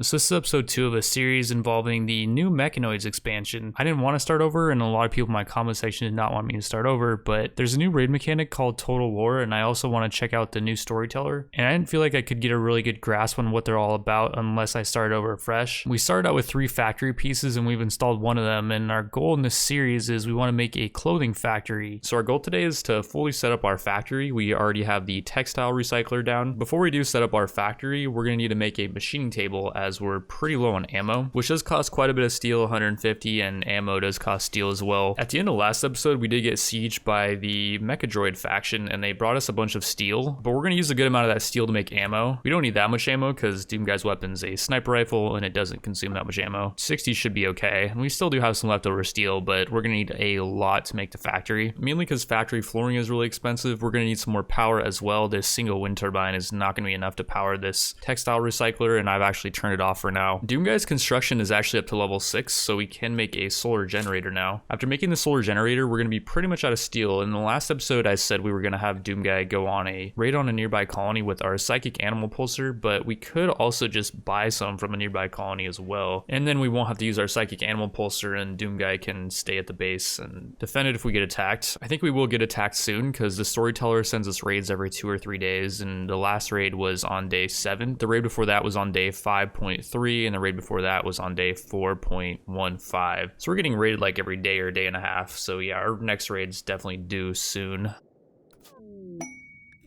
So this is episode 2 of a series involving the new Mechanoids expansion. I didn't want to start over, and a lot of people in my comment section did not want me to start over, but there's a new raid mechanic called Total War, and I also want to check out the new storyteller. And I didn't feel like I could get a really good grasp on what they're all about unless I started over fresh. We started out with 3 factory pieces, and we've installed one of them, and our goal in this series is we want to make a clothing factory. So our goal today is to fully set up our factory. We already have the textile recycler down. Before we do set up our factory, we're going to need to make a machining table as we're pretty low on ammo, which does cost quite a bit of steel, 150, and ammo does cost steel as well. At the end of last episode, we did get sieged by the Mechanoid faction, and they brought us a bunch of steel, but we're going to use a good amount of that steel to make ammo. We don't need that much ammo because Doom Guy's weapon's a sniper rifle, and it doesn't consume that much ammo. 60 should be okay, and we still do have some leftover steel, but we're going to need a lot to make the factory, mainly because factory flooring is really expensive. We're going to need some more power as well. This single wind turbine is not going to be enough to power this textile recycler, and I've actually turned it off for now. Doom Guy's construction is actually up to level 6, so we can make a solar generator now. After making the solar generator, we're going to be pretty much out of steel. In the last episode, I said we were going to have Doom Guy go on a raid on a nearby colony with our psychic animal pulsar, but we could also just buy some from a nearby colony as well. And then we won't have to use our psychic animal pulsar, and Doom Guy can stay at the base and defend it if we get attacked. I think we will get attacked soon because the storyteller sends us raids every 2 or 3 days, and the last raid was on day 7. The raid before that was on day 5.3, and the raid before that was on day 4.15. So we're getting raided like every day or day and a half. So yeah, our next raid's definitely due soon.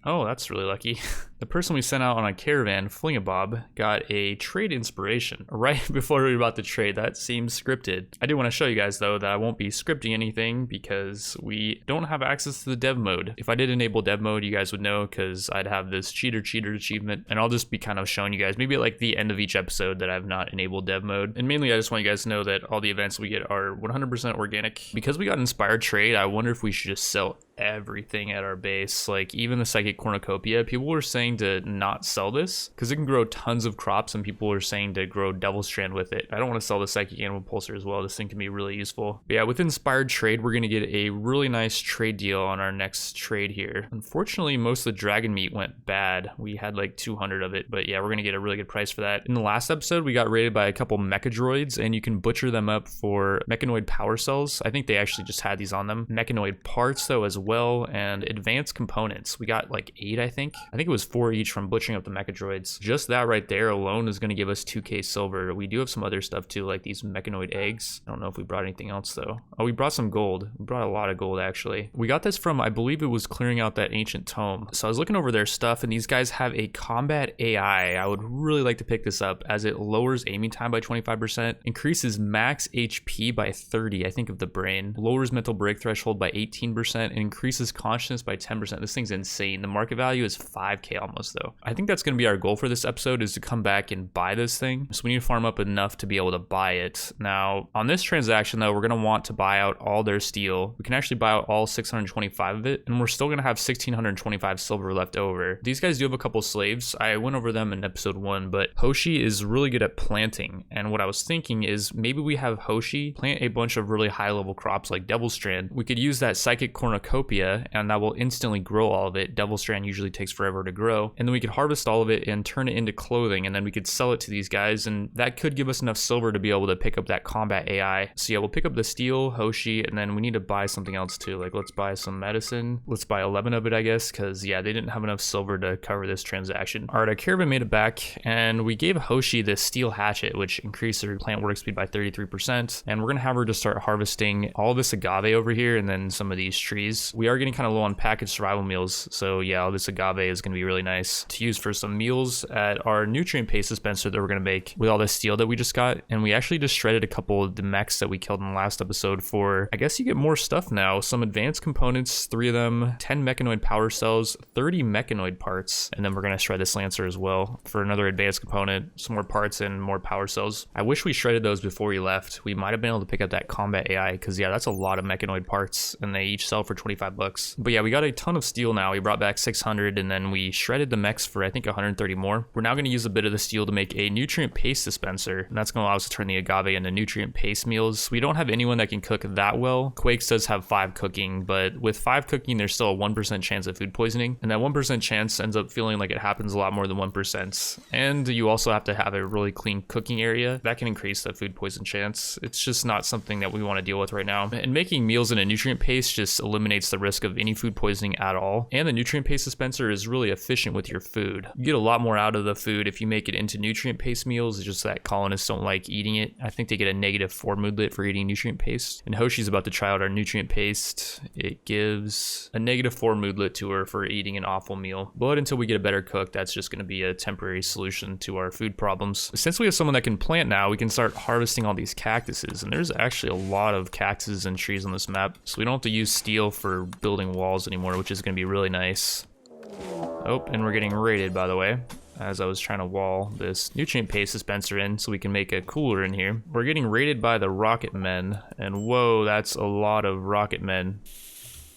Oh, that's really lucky. The person we sent out on a caravan, Flingabob, got a trade inspiration right before we were about to trade. That seems scripted. I do want to show you guys though that I won't be scripting anything because we don't have access to the dev mode. If I did enable dev mode, you guys would know because I'd have this cheater achievement, and I'll just be kind of showing you guys maybe at like the end of each episode that I've not enabled dev mode. And mainly I just want you guys to know that all the events we get are 100% organic. Because we got inspired trade, I wonder if we should just sell everything at our base. Like even the psychic cornucopia, people were saying to not sell this because it can grow tons of crops, and people are saying to grow double strand with it. I don't want to sell the psychic animal pulsar as well. This thing can be really useful. But yeah, with inspired trade, we're going to get a really nice trade deal on our next trade here. Unfortunately, most of the dragon meat went bad. We had like 200 of it, but yeah, we're going to get a really good price for that. In the last episode, we got raided by a couple mechadroids, and you can butcher them up for mechanoid power cells. I think they actually just had these on them. Mechanoid parts though as well, and advanced components. We got like 8, I think it was 4 each from butchering up the mechadroids. Just that right there alone is going to give us 2k silver. We do have some other stuff too, like these mechanoid eggs. I don't know if we brought anything else though. Oh, we brought some gold. We brought a lot of gold actually. We got this from, I believe it was clearing out that ancient tome. So I was looking over their stuff, and these guys have a combat AI. I would really like to pick this up as it lowers aiming time by 25%, increases max HP by 30, I think of the brain, lowers mental break threshold by 18%, and increases consciousness by 10%. This thing's insane. The market value is 5k almost though. I think that's going to be our goal for this episode, is to come back and buy this thing. So we need to farm up enough to be able to buy it. Now on this transaction though, we're going to want to buy out all their steel. We can actually buy out all 625 of it, and we're still going to have 1625 silver left over. These guys do have a couple slaves. I went over them in episode 1, but Hoshi is really good at planting, and what I was thinking is maybe we have Hoshi plant a bunch of really high level crops like Devil Strand. We could use that psychic cornucopia, and that will instantly grow all of it. Devil Strand usually takes forever to grow, and then we could harvest all of it and turn it into clothing, and then we could sell it to these guys, and that could give us enough silver to be able to pick up that combat AI. So yeah, we'll pick up the steel, Hoshi, and then we need to buy something else too. Like let's buy some medicine. Let's buy 11 of it, I guess, because yeah, they didn't have enough silver to cover this transaction. All right, our caravan made it back, and we gave Hoshi this steel hatchet, which increased her plant work speed by 33%, and we're gonna have her just start harvesting all this agave over here and then some of these trees. We are getting kind of low on packaged survival meals, so yeah, all this agave is gonna be really nice to use for some meals at our nutrient paste dispenser that we're gonna make with all this steel that we just got. And we actually just shredded a couple of the mechs that we killed in the last episode for, I guess you get more stuff now, some advanced components, 3 of them, 10 mechanoid power cells, 30 mechanoid parts, and then we're gonna shred this lancer as well for another advanced component, some more parts and more power cells. I wish we shredded those before we left. We might have been able to pick up that combat AI, because yeah, that's a lot of mechanoid parts, and they each sell for 25 bucks. But yeah, we got a ton of steel now. We brought back 600, and then we shredded traded the mechs for I think 130 more. We're now going to use a bit of the steel to make a nutrient paste dispenser, and that's going to allow us to turn the agave into nutrient paste meals. We don't have anyone that can cook that well. Quakes does have 5 cooking, but with 5 cooking, there's still a 1% chance of food poisoning, and that 1% chance ends up feeling like it happens a lot more than 1%. And you also have to have a really clean cooking area. That can increase the food poison chance. It's just not something that we want to deal with right now. And making meals in a nutrient paste just eliminates the risk of any food poisoning at all. And the nutrient paste dispenser is really efficient with your food. You get a lot more out of the food if you make it into nutrient paste meals. It's just that colonists don't like eating it. I think they get a -4 moodlet for eating nutrient paste. And Hoshi's about to try out our nutrient paste. It gives a -4 moodlet to her for eating an awful meal. But until we get a better cook, that's just going to be a temporary solution to our food problems. Since we have someone that can plant now, we can start harvesting all these cactuses. And there's actually a lot of cactuses and trees on this map. So we don't have to use steel for building walls anymore, which is going to be really nice. Oh, and we're getting raided, by the way, as I was trying to wall this nutrient paste dispenser in so we can make a cooler in here. We're getting raided by the rocket men, and whoa, that's a lot of rocket men.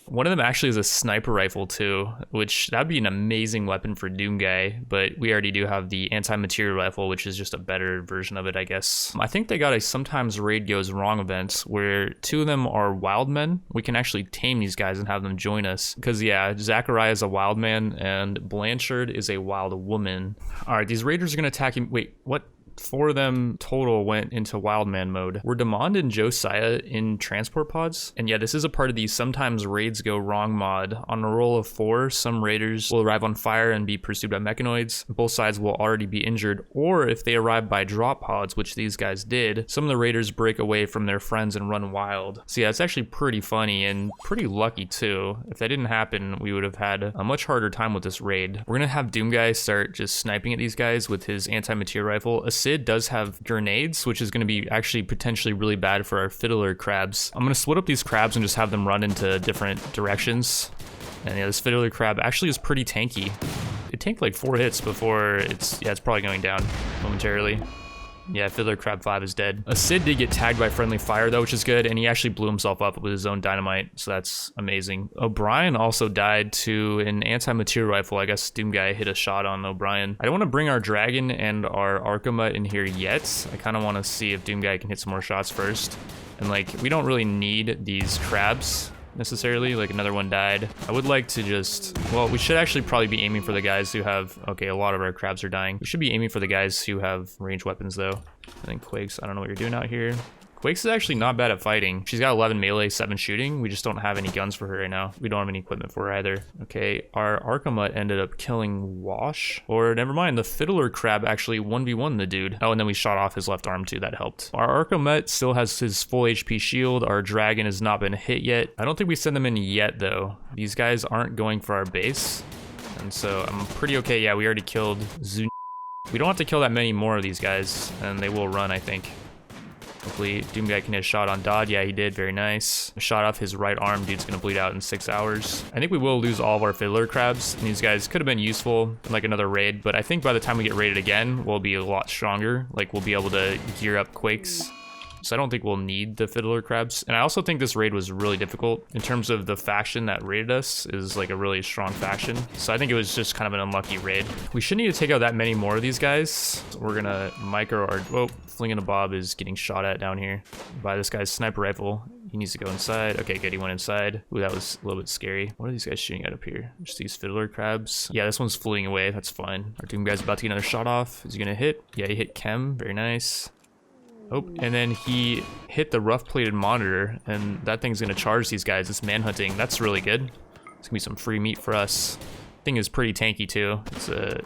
One of them actually is a sniper rifle too, which that'd be an amazing weapon for Doom Guy, but we already do have the anti-material rifle, which is just a better version of it, I guess. I think they got a sometimes raid goes wrong event where 2 of them are wild men. We can actually tame these guys and have them join us. Because yeah, Zachariah is a wild man and Blanchard is a wild woman. All right, these raiders are gonna attack him. Wait, what? 4 of them total went into wildman mode. Were Demond and Josiah in transport pods? And yeah, this is a part of the sometimes raids go wrong mod. On a roll of 4, some raiders will arrive on fire and be pursued by mechanoids. Both sides will already be injured, or if they arrive by drop pods, which these guys did, some of the raiders break away from their friends and run wild. So yeah, it's actually pretty funny and pretty lucky too. If that didn't happen, we would have had a much harder time with this raid. We're gonna have Doom Guy start just sniping at these guys with his anti-material rifle. Sid does have grenades, which is going to be actually potentially really bad for our fiddler crabs. I'm going to split up these crabs and just have them run into different directions. And yeah, this fiddler crab actually is pretty tanky. It tanked like 4 hits before it's probably going down momentarily. Yeah, Fiddler Crab 5 is dead. Sid did get tagged by friendly fire though, which is good, and he actually blew himself up with his own dynamite, so that's amazing. O'Brien also died to an anti-material rifle. I guess Doom Guy hit a shot on O'Brien. I don't want to bring our dragon and our Archimut in here yet. I kind of want to see if Doom Guy can hit some more shots first. And like, we don't really need these crabs necessarily. Like, another one died. I would like to just, well, we should actually probably be aiming for the guys who have, okay, a lot of our crabs are dying. We should be aiming for the guys who have ranged weapons though. I think Quakes, I don't know what you're doing out here. Quakes is actually not bad at fighting. She's got 11 melee, 7 shooting. We just don't have any guns for her right now. We don't have any equipment for her either. Okay, our Archimut ended up killing Wash. Or never mind, the Fiddler Crab actually 1v1 the dude. Oh, and then we shot off his left arm too, that helped. Our Archimut still has his full HP shield. Our dragon has not been hit yet. I don't think we send them in yet though. These guys aren't going for our base. And so I'm pretty okay. Yeah, we already killed Zun. We don't have to kill that many more of these guys, and they will run, I think. Hopefully Doom Guy can hit a shot on Dodd. Yeah, he did. Very nice. A shot off his right arm. Dude's gonna bleed out in 6 hours. I think we will lose all of our Fiddler Crabs, and these guys could have been useful in like another raid, but I think by the time we get raided again, we'll be a lot stronger. Like, we'll be able to gear up Quakes. So I don't think we'll need the Fiddler Crabs. And I also think this raid was really difficult in terms of the faction that raided us is like a really strong faction. So I think it was just kind of an unlucky raid. We shouldn't need to take out that many more of these guys. We're gonna micro our, whoa, Flinging a Bob is getting shot at down here by this guy's sniper rifle. He needs to go inside. Okay, good, he went inside. Ooh, that was a little bit scary. What are these guys shooting at up here? Just these Fiddler Crabs. Yeah, this one's fleeing away, that's fine. Our Doom Guy's about to get another shot off. Is he gonna hit? Yeah, he hit Chem, very nice. Oh, and then he hit the rough plated monitor, and that thing's gonna charge these guys. It's manhunting. That's really good. It's gonna be some free meat for us. Thing is pretty tanky too. It's a,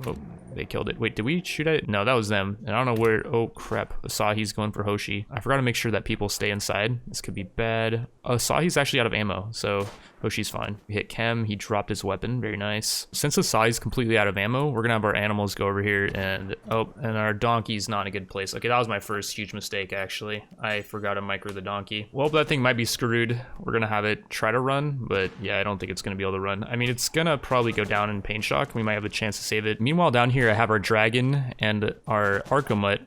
oh, they killed it. Wait, did we shoot at it? No, that was them. And I don't know where, oh crap. Asahi's going for Hoshi. I forgot to make sure that people stay inside. This could be bad. Asahi's actually out of ammo, so Hoshi's fine. We hit Chem, he dropped his weapon, very nice. Since Asahi's completely out of ammo, we're gonna have our animals go over here and, oh, and our donkey's not in a good place. Okay, that was my first huge mistake actually. I forgot to micro the donkey. Well, that thing might be screwed. We're gonna have it try to run, but yeah, I don't think it's gonna be able to run. I mean, it's gonna probably go down in pain shock. We might have a chance to save it. Meanwhile, down here, I have our dragon and our Archimut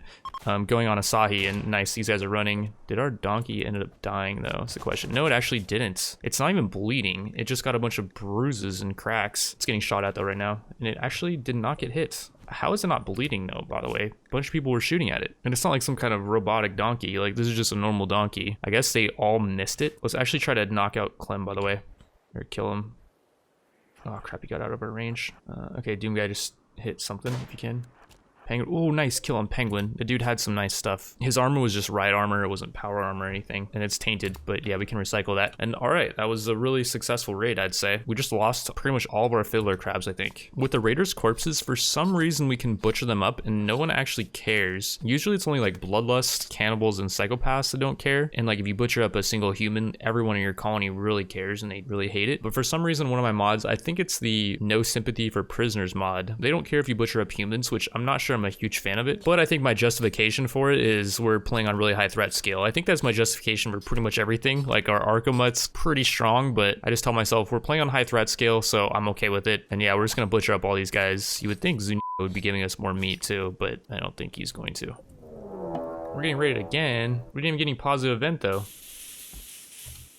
going on Asahi, and nice, these guys are running. Did our donkey end up dying though? That's the question. No, it actually didn't. It's not even bleeding. bleeding. It just got a bunch of bruises and cracks. It's getting shot at though right now, and it actually did not get hit. How is it not bleeding though, by the way? A bunch of people were shooting at it. And it's not like some kind of robotic donkey. Like, this is just a normal donkey. I guess they all missed it. Let's actually try to knock out Clem, by the way. Or kill him. Oh crap, he got out of our range. Okay, Doom Guy, just hit something if you can. Penguin. Oh, nice kill on Penguin. The dude had some nice stuff. His armor was just ride armor. It wasn't power armor or anything. And it's tainted, but yeah, we can recycle that. And all right, that was a really successful raid, I'd say. We just lost pretty much all of our fiddler crabs, I think. With the raiders' corpses, for some reason, we can butcher them up and no one actually cares. Usually it's only like bloodlust, cannibals, and psychopaths that don't care. And like if you butcher up a single human, everyone in your colony really cares and they really hate it. But for some reason, one of my mods, I think it's the no sympathy for prisoners mod. They don't care if you butcher up humans, which I'm not sure I'm a huge fan of it, but I think my justification for it is we're playing on really high threat scale. I think that's my justification for pretty much everything. Like our Archomut's pretty strong, but I just tell myself we're playing on high threat scale, so I'm okay with it. And yeah, we're just gonna butcher up all these guys. You would think Zunio would be giving us more meat too, but I don't think he's going to. We're getting raided again. We didn't even get any positive event though.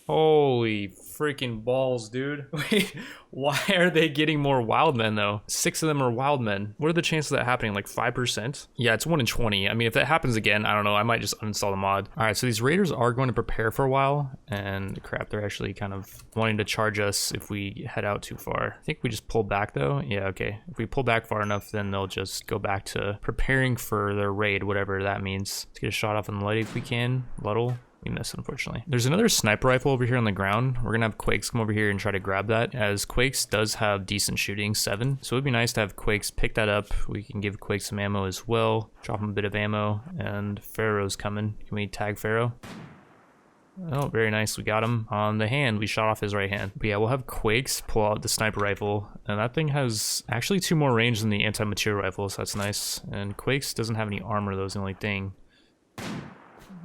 Holy freaking balls, dude. Wait, why are they getting more wild men though? 6 of them are wild men. What are the chances of that happening? Like 5%? Yeah, it's 1 in 20. I mean, if that happens again, I don't know. I might just uninstall the mod. All right, so these raiders are going to prepare for a while, and crap, they're actually kind of wanting to charge us if we head out too far. I think we just pull back though. Yeah, okay. If we pull back far enough, then they'll just go back to preparing for their raid, whatever that means. Let's get a shot off on the light if we can. Luddle. We missed, unfortunately. There's another sniper rifle over here on the ground. We're gonna have Quakes come over here and try to grab that, as Quakes does have decent shooting, 7. So it'd be nice to have Quakes pick that up. We can give Quakes some ammo as well. Drop him a bit of ammo, and Pharaoh's coming. Can we tag Pharaoh? Oh, very nice. We got him on the hand. We shot off his right hand. But yeah, we'll have Quakes pull out the sniper rifle, and that thing has actually 2 more range than the anti-material rifle, so that's nice. And Quakes doesn't have any armor, though, is the only thing.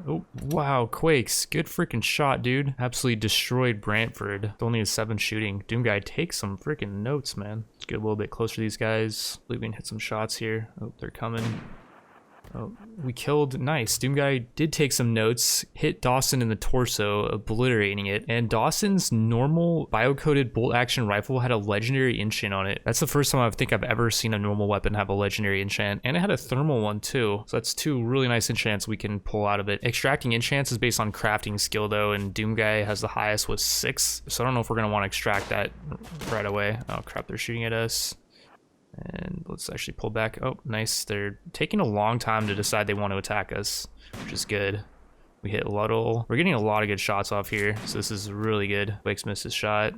Oh, wow, Quakes. Good freaking shot, dude. Absolutely destroyed Brantford. Only a 7 shooting. Doom Guy takes some freaking notes, man. Let's get a little bit closer to these guys. I believe we can hit some shots here. Oh, they're coming. Oh, we killed, nice. Doom Guy did take some notes, hit Dawson in the torso, obliterating it. And Dawson's normal bio-coated bolt action rifle had a legendary enchant on it. That's the first time I think I've ever seen a normal weapon have a legendary enchant. And it had a thermal one too. So that's 2 really nice enchants we can pull out of it. Extracting enchants is based on crafting skill though, and Doom Guy has the highest with 6. So I don't know if we're gonna want to extract that right away. Oh crap, they're shooting at us. And let's actually pull back. Oh, nice. They're taking a long time to decide they want to attack us, which is good. We hit Luddle. We're getting a lot of good shots off here, so this is really good. Quakes missed his shot.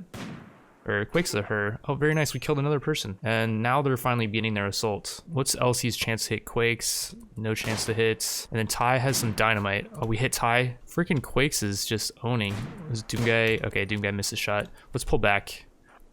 Or Quakes to her. Oh, very nice. We killed another person. And now they're finally beating their assault. What's Elsie's chance to hit Quakes? No chance to hit. And then Ty has some dynamite. Oh, we hit Ty. Freaking Quakes is just owning. Is Doom Guy? Okay, Doom Guy missed his shot. Let's pull back.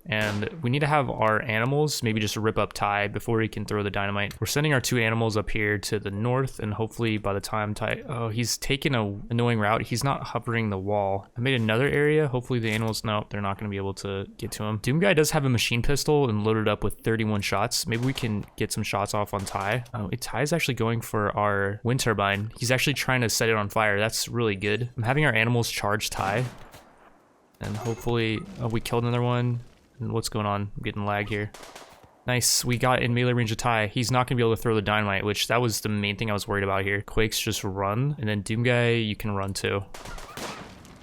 And we need to have our animals maybe just rip up Ty before he can throw the dynamite. We're sending our 2 animals up here to the north, and hopefully by the time Ty... Oh, he's taken a annoying route. He's not hovering the wall. I made another area. Hopefully the animals... No, they're not going to be able to get to him. Doom Guy does have a machine pistol and loaded up with 31 shots. Maybe we can get some shots off on Ty. Oh, Ty's actually going for our wind turbine. He's actually trying to set it on fire. That's really good. I'm having our animals charge Ty. And hopefully... Oh, we killed another one. What's going on? I'm getting lag here. Nice, we got in melee range of Ty. He's not gonna be able to throw the dynamite, which that was the main thing I was worried about here. Quakes just run, and then Doom Guy, you can run too.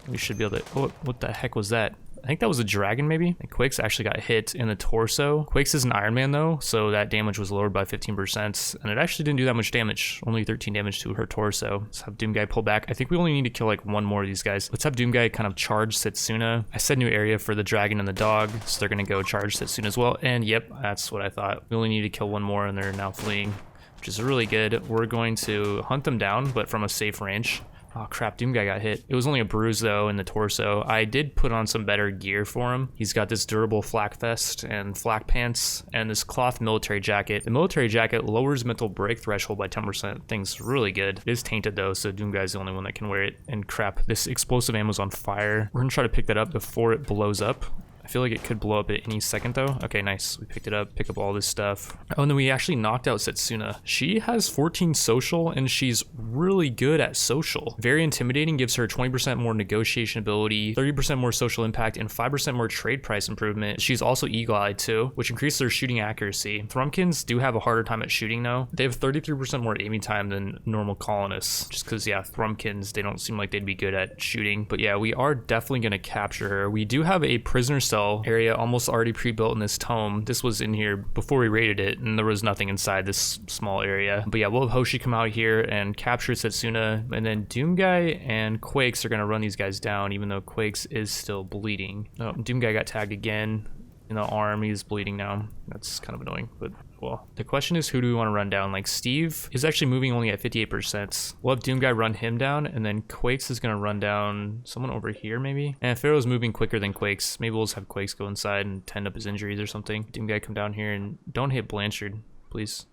We should be able to... Oh, what the heck was that? I think that was a dragon maybe? And Quakes actually got hit in the torso. Quakes is an Iron Man though, so that damage was lowered by 15%, and it actually didn't do that much damage. Only 13 damage to her torso. Let's have Doom Guy pull back. I think we only need to kill like 1 more of these guys. Let's have Doom Guy kind of charge Setsuna. I said new area for the dragon and the dog, so they're gonna go charge Setsuna as well. And yep, that's what I thought. We only need to kill 1 more and they're now fleeing, which is really good. We're going to hunt them down, but from a safe range. Oh crap, Doom Guy got hit. It was only a bruise though in the torso. I did put on some better gear for him. He's got this durable flak vest and flak pants and this cloth military jacket. The military jacket lowers mental break threshold by 10%. Thing's really good. It is tainted though, so Doom Guy's the only one that can wear it. And crap, this explosive ammo's on fire. We're gonna try to pick that up before it blows up. I feel like it could blow up at any second though. Okay, nice. We picked it up, pick up all this stuff. Oh, and then we actually knocked out Setsuna. She has 14 social and she's really good at social. Very intimidating, gives her 20% more negotiation ability, 30% more social impact, and 5% more trade price improvement. She's also eagle-eyed too, which increases their shooting accuracy. Thrumkins do have a harder time at shooting though. They have 33% more aiming time than normal colonists, just because, yeah, Thrumkins, they don't seem like they'd be good at shooting. But yeah, we are definitely going to capture her. We do have a prisoner cell area almost already pre-built in this tome. This was in here before we raided it, and there was nothing inside this small area. But yeah, we'll have Hoshi come out here and capture Setsuna, and then Doomguy and Quakes are going to run these guys down, even though Quakes is still bleeding. Oh, Doomguy got tagged again in the arm. He's bleeding now. That's kind of annoying, but well, the question is, who do we want to run down? Like, Steve is actually moving only at 58%. We'll have Doomguy run him down, and then Quakes is going to run down someone over here, maybe? And Pharaoh's moving quicker than Quakes. Maybe we'll just have Quakes go inside and tend up his injuries or something. Doomguy, come down here and don't hit Blanchard, please.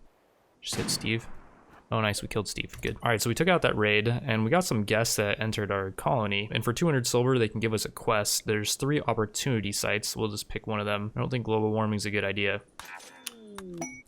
Just hit Steve. Oh, nice, we killed Steve, good. All right, so we took out that raid, and we got some guests that entered our colony, and for 200 silver, they can give us a quest. There's 3 opportunity sites. We'll just pick one of them. I don't think global warming's a good idea.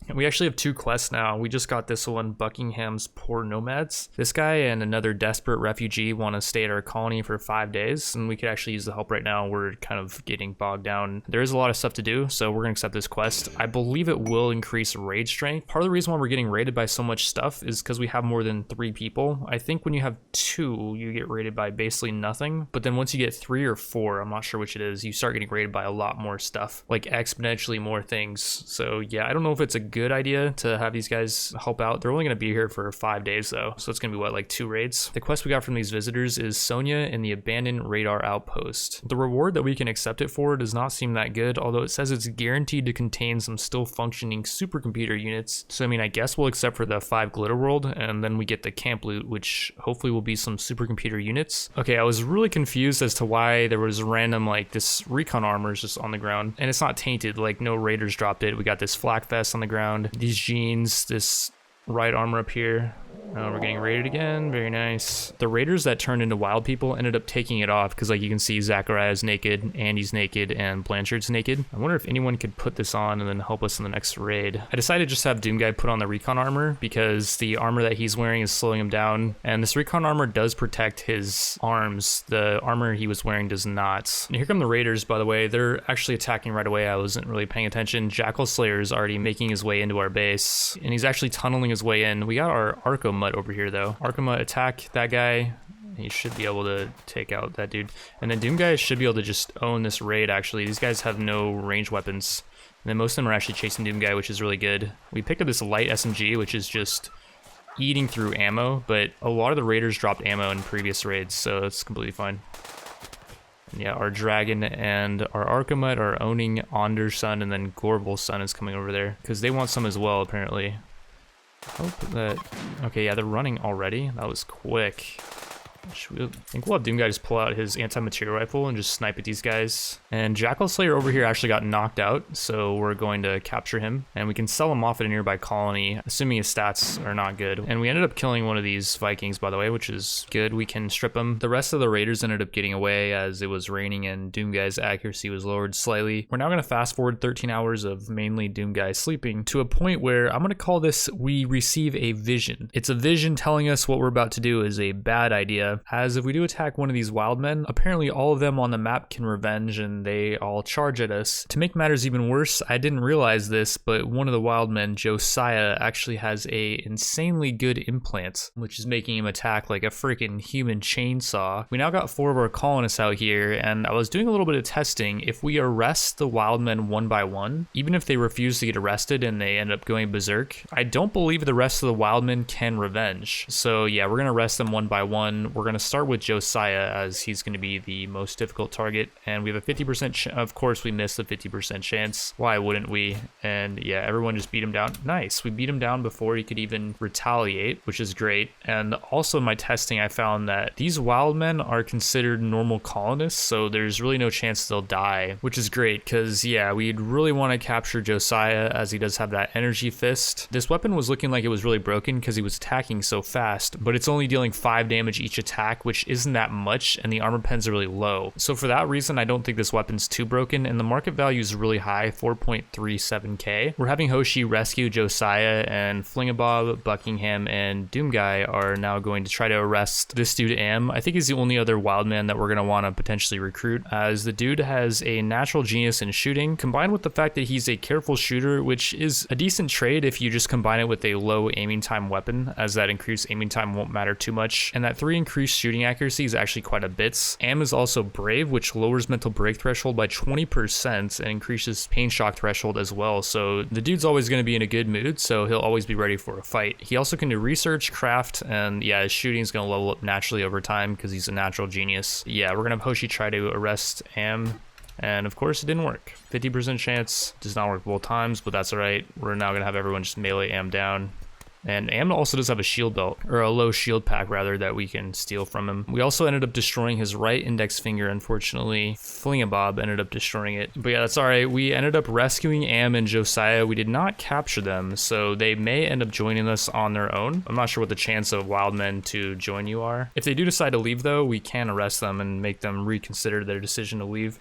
And we actually have 2 quests now. We just got this one, Buckingham's Poor Nomads. This guy and another desperate refugee want to stay at our colony for 5 days, and we could actually use the help right now. We're kind of getting bogged down. There is a lot of stuff to do, so we're gonna accept this quest. I believe it will increase raid strength. Part of the reason why we're getting raided by so much stuff is because we have more than 3 people. I think when you have 2, you get raided by basically nothing, but then once you get 3 or 4, I'm not sure which it is, you start getting raided by a lot more stuff, like exponentially more things. So yeah, I don't know if it's a good idea to have these guys help out. They're only going to be here for 5 days though, so it's going to be what, like 2 raids. The quest we got from these visitors is Sonia in the abandoned radar outpost. The reward that we can accept it for does not seem that good, although it says it's guaranteed to contain some still functioning supercomputer units. So I mean, I guess we'll accept for the 5 glitter world, and then we get the camp loot, which hopefully will be some supercomputer units. Okay, I was really confused as to why there was random, like, this recon armor is just on the ground, and it's not tainted, like no raiders dropped it. We got this flak vest on the ground, these jeans, this right armor up here. We're getting raided again, very nice. The raiders that turned into wild people ended up taking it off because, like, you can see Zachariah's naked, Andy's naked, and Blanchard's naked. I wonder if anyone could put this on and then help us in the next raid. I decided just to have Doomguy put on the recon armor because the armor that he's wearing is slowing him down, and this recon armor does protect his arms. The armor he was wearing does not. And here come the raiders, by the way. They're actually attacking right away. I wasn't really paying attention. Jackal Slayer is already making his way into our base, and he's actually tunneling his way in. We got our Arco Mutt over here though. Arkama, attack that guy. He should be able to take out that dude. And then Doomguy should be able to just own this raid actually. These guys have no ranged weapons. And then most of them are actually chasing Doomguy, which is really good. We picked up this light SMG, which is just eating through ammo, but a lot of the raiders dropped ammo in previous raids, so it's completely fine. And yeah, our dragon and our Arkamut are owning Onder's son, and then Gorbel's son is coming over there because they want some as well apparently. Hope that, okay, yeah, they're running already. That was quick. I think we'll have Doomguy just pull out his anti-material rifle and just snipe at these guys. And Jackal Slayer over here actually got knocked out, so we're going to capture him. And we can sell him off at a nearby colony, assuming his stats are not good. And we ended up killing one of these Vikings, by the way, which is good. We can strip him. The rest of the raiders ended up getting away as it was raining and Doomguy's accuracy was lowered slightly. We're now going to fast forward 13 hours of mainly Doomguy sleeping to a point where I'm going to call this, we receive a vision. It's a vision telling us what we're about to do is a bad idea. As if we do attack one of these wild men, apparently all of them on the map can revenge and they all charge at us. To make matters even worse, I didn't realize this, but one of the wild men, Josiah, actually has a insanely good implant, which is making him attack like a freaking human chainsaw. We now got 4 of our colonists out here, and I was doing a little bit of testing. If we arrest the wild men one by one, even if they refuse to get arrested and they end up going berserk, I don't believe the rest of the wild men can revenge. So yeah, we're gonna arrest them one by one. We're gonna start with Josiah as he's going to be the most difficult target, and we have a 50% of course we missed the 50% chance. Why wouldn't we? And yeah, everyone just beat him down. Nice, we beat him down before he could even retaliate, which is great. And also in my testing I found that these wild men are considered normal colonists, so there's really no chance they'll die, which is great because yeah, we'd really want to capture Josiah as he does have that energy fist. This weapon was looking like it was really broken because he was attacking so fast, but it's only dealing 5 damage each attack attack, which isn't that much, and the armor pens are really low. So for that reason, I don't think this weapon's too broken, and the market value is really high, 4.37k. We're having Hoshi rescue Josiah, and Flingabob, Buckingham, and Doomguy are now going to try to arrest this dude Am. I think he's the only other wildman that we're going to want to potentially recruit, as the dude has a natural genius in shooting, combined with the fact that he's a careful shooter, which is a decent trade if you just combine it with a low aiming time weapon, as that increased aiming time won't matter too much, and that 3 increased shooting accuracy is actually quite a bit. Am is also brave, which lowers mental break threshold by 20% and increases pain shock threshold as well, so the dude's always going to be in a good mood, so he'll always be ready for a fight. He also can do research, craft, and yeah, his shooting is going to level up naturally over time because he's a natural genius. Yeah, we're going to have Hoshi try to arrest Am, and of course it didn't work. 50% chance, does not work both times, but that's alright. We're now going to have everyone just melee Am down. And Am also does have a shield belt, or a low shield pack rather, that we can steal from him. We also ended up destroying his right index finger, unfortunately. Flingabob ended up destroying it. But yeah, that's alright. We ended up rescuing Am and Josiah. We did not capture them, so they may end up joining us on their own. I'm not sure what the chance of wildmen to join you are. If they do decide to leave though, we can arrest them and make them reconsider their decision to leave.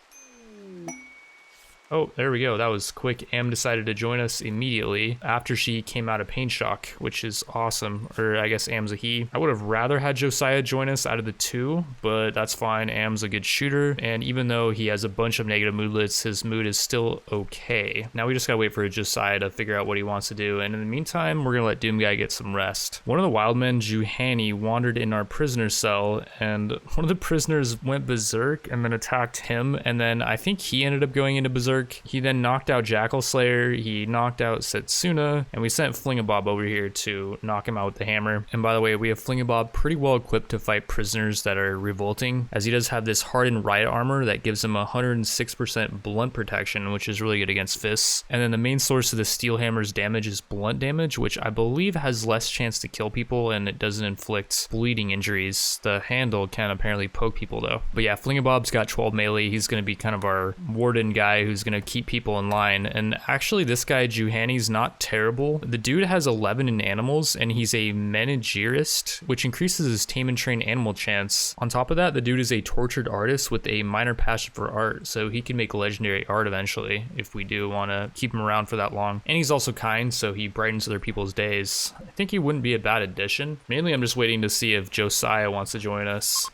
Oh, there we go. That was quick. Am decided to join us immediately after she came out of pain shock, which is awesome. Or I guess Am's a he. I would have rather had Josiah join us out of the two, but that's fine. Am's a good shooter, and even though he has a bunch of negative moodlets, his mood is still okay. Now we just gotta wait for Josiah to figure out what he wants to do, and in the meantime, we're gonna let Doomguy get some rest. One of the wildmen, Juhani, wandered in our prisoner cell, and one of the prisoners went berserk and then attacked him, and then I think he ended up going into berserk. He then knocked out Jackal Slayer, he knocked out Setsuna, and we sent Flingabob over here to knock him out with the hammer. And by the way, we have Flingabob pretty well equipped to fight prisoners that are revolting, as he does have this hardened riot armor that gives him 106% blunt protection, which is really good against fists. And then the main source of the steel hammer's damage is blunt damage, which I believe has less chance to kill people and it doesn't inflict bleeding injuries. The handle can apparently poke people though. But yeah, Flingabob's got 12 melee. He's going to be kind of our warden guy who's going to keep people in line. And actually this guy Juhani's not terrible. The dude has 11 in animals and he's a managierist, which increases his tame and train animal chance. On top of that, the dude is a tortured artist with a minor passion for art, so he can make legendary art eventually if we do want to keep him around for that long. And he's also kind, so he brightens other people's days. I think he wouldn't be a bad addition. Mainly I'm just waiting to see if Josiah wants to join us.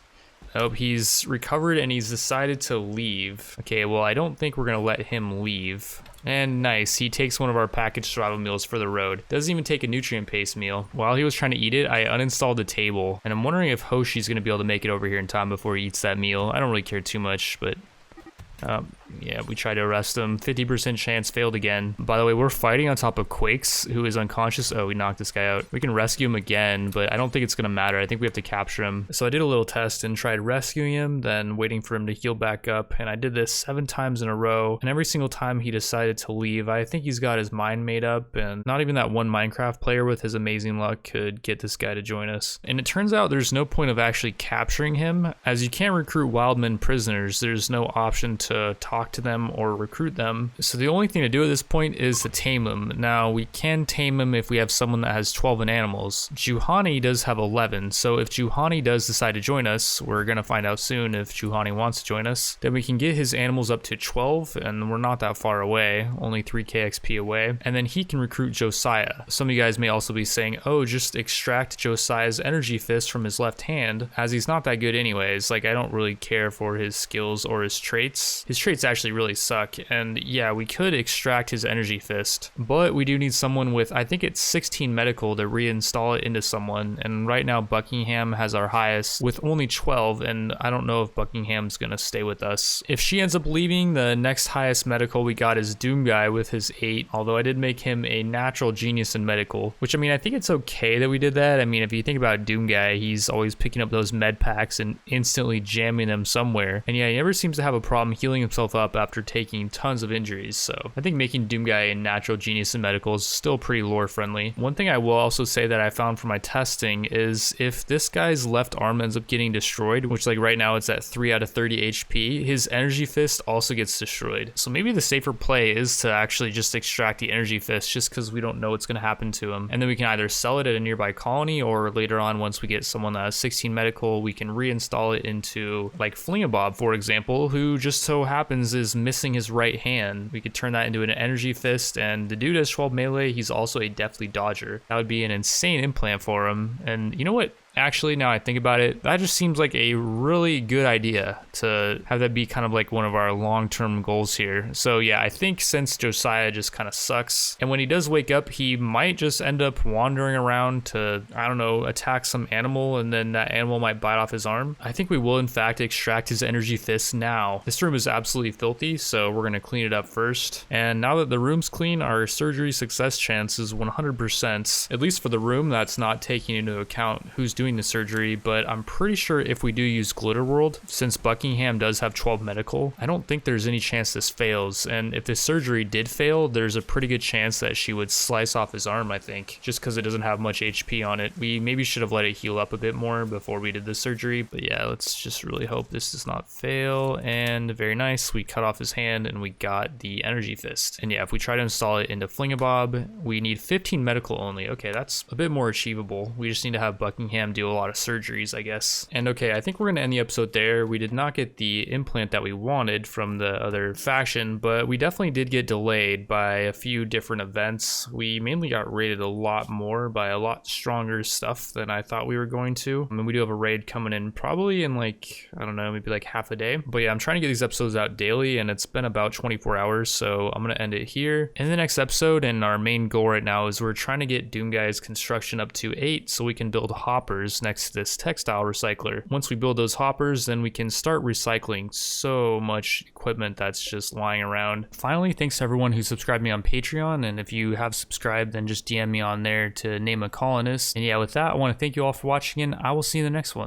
Oh, he's recovered and he's decided to leave. Okay, well, I don't think we're gonna let him leave. And nice, he takes one of our packaged survival meals for the road. Doesn't even take a nutrient paste meal. While he was trying to eat it, I uninstalled the table, and I'm wondering if Hoshi's gonna be able to make it over here in time before he eats that meal. I don't really care too much, but yeah, we tried to arrest him. 50% chance, failed again. By the way, we're fighting on top of Quakes, who is unconscious. Oh, we knocked this guy out. We can rescue him again, but I don't think it's gonna matter. I think we have to capture him. So I did a little test and tried rescuing him, then waiting for him to heal back up, and I did this 7 times in a row, and every single time he decided to leave. I think he's got his mind made up, and not even that one Minecraft player with his amazing luck could get this guy to join us. And it turns out there's no point of actually capturing him, as you can't recruit wildmen prisoners. There's no option to talk to them or recruit them, so the only thing to do at this point is to tame him. Now we can tame him if we have someone that has 12 in animals. Juhani does have 11, so if Juhani does decide to join us, we're gonna find out soon if Juhani wants to join us, then we can get his animals up to 12, and we're not that far away, only 3k XP away, and then he can recruit Josiah. Some of you guys may also be saying, oh, just extract Josiah's energy fist from his left hand, as he's not that good anyways. Like, I don't really care for his skills or his traits. His traits actually really suck, and yeah, we could extract his energy fist, but we do need someone with, I think it's 16 medical to reinstall it into someone, and right now Buckingham has our highest with only 12, and I don't know if Buckingham's gonna stay with us. If she ends up leaving, the next highest medical we got is Doomguy with his 8, although I did make him a natural genius in medical, which, I mean, I think it's okay that we did that. I mean, if you think about Doomguy, he's always picking up those med packs and instantly jamming them somewhere, and yeah, he never seems to have a problem healing himself up after taking tons of injuries. So I think making Doomguy a natural genius in medical is still pretty lore friendly. One thing I will also say that I found from my testing is if this guy's left arm ends up getting destroyed, which like right now it's at 3 out of 30 HP, his energy fist also gets destroyed. So maybe the safer play is to actually just extract the energy fist just because we don't know what's going to happen to him. And then we can either sell it at a nearby colony, or later on once we get someone that has 16 medical, we can reinstall it into like Flingabob, for example, who just so happens is missing his right hand. We could turn that into an energy fist, and the dude has 12 melee. He's also a deathly dodger. That would be an insane implant for him. And you know what? Actually, now I think about it, that just seems like a really good idea to have that be kind of like one of our long-term goals here. So yeah, I think since Josiah just kind of sucks, and when he does wake up, he might just end up wandering around to, I don't know, attack some animal, and then that animal might bite off his arm. I think we will in fact extract his energy fist now. This room is absolutely filthy, so we're gonna clean it up first. And now that the room's clean, our surgery success chance is 100%, at least for the room that's not taking into account who's doing the surgery. But I'm pretty sure if we do use RimWorld, since Buckingham does have 12 medical, I don't think there's any chance this fails. And if this surgery did fail, there's a pretty good chance that she would slice off his arm, I think, just because it doesn't have much HP on it. We maybe should have let it heal up a bit more before we did the surgery, but yeah, let's just really hope this does not fail. And very nice, we cut off his hand and we got the energy fist. And yeah, if we try to install it into Flingabob, we need 15 medical only. Okay, that's a bit more achievable. We just need to have Buckingham do a lot of surgeries, I guess. And okay, I think we're gonna end the episode there. We did not get the implant that we wanted from the other faction, but we definitely did get delayed by a few different events. We mainly got raided a lot more by a lot stronger stuff than I thought we were going to. I mean, we do have a raid coming in probably in like, I don't know, maybe like half a day. But yeah, I'm trying to get these episodes out daily, and it's been about 24 hours, so I'm gonna end it here. In the next episode, and our main goal right now is we're trying to get Doomguy's construction up to 8 so we can build hoppers next to this textile recycler. Once we build those hoppers, then we can start recycling so much equipment that's just lying around. Finally, thanks to everyone who subscribed me on Patreon, and if you have subscribed, then just DM me on there to name a colonist. And yeah, with that, I want to thank you all for watching, and I will see you in the next one.